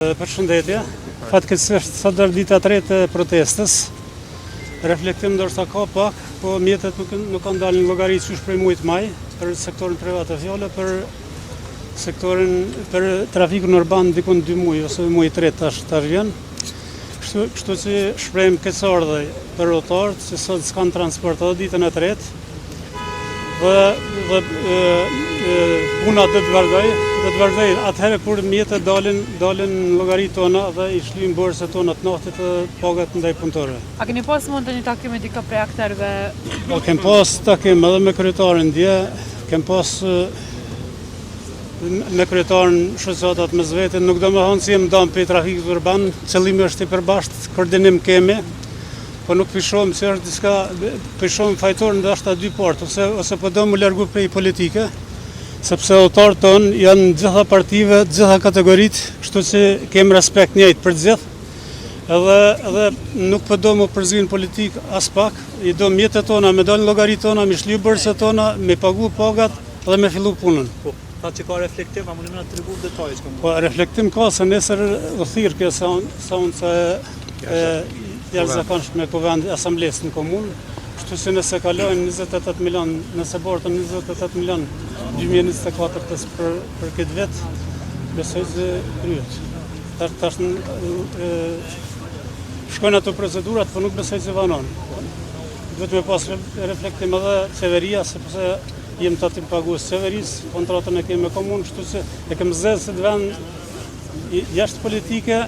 Përshëndetje, fatkeqësisht sot është dita e tretë e protestës. Reflektim ndoshta ka pak, po mjetet nuk kanë dalë në llogari qysh prej muajit maj për sektorin privat e fjalë, për trafikun urban diku në 2 muaj ose muaj i tretë tash vjen. Kështu që shprehim keqardhje për rrotarët se sot s'kan transport edhe ditën e tretë. Dhe puna do të vazhdoj atëherë kur mjetet dalin në llogaritë tona dhe i shlyjnë borset tona të natit dhe pagat ndaj punëtorëve. A keni pas mund të një takim me dika prej aktorëve? Po kem pas takim edhe me kryetarin dje, kem pas me kryetarin shoqatat me vetë, nuk do më thonë si jem dam për trafikut urban, qëllimi është i përbashkët, koordinim kemi. Po nuk pishohem se është diçka, pishohem fajtor ndoshta 2 partë, ose po do më largu prej politike, sepse autorët tonë janë gjitha partive, gjitha kategoritë, kështu që kem respekt njëjtë për gjithë, edhe nuk po do më përzgrin politikë as pak, i do mjetet tona, me dalë në llogaritë tona, me shlyu borset tona, me pagu pagat dhe me fillu punën. Po, ta që ka reflektim, a mundim na tregu detajet? Po, reflektim ka se nesër u thirr kjo sa unë se jashtëzakonshme me kuvend asamblesë në komunë, kështu që nëse kalojnë 28 milion, nëse bortën 28 milion 2024 për këtë vit, besoj se kryhet. Tash shkojnë ato procedurat, po nuk besoj se vanon. Duhet me pas reflektim edhe qeveria, sepse jem tatim pagues qeverisë, kontratën e kemi me komunë, kështu që e kem zezë se të vend jashtë politike,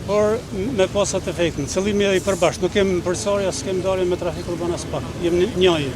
por me pas atë efektin. Qëllimi i përbashkët, nuk kemi përsarja, s'kem dalje me trafik urban as pak. Jem njëjë.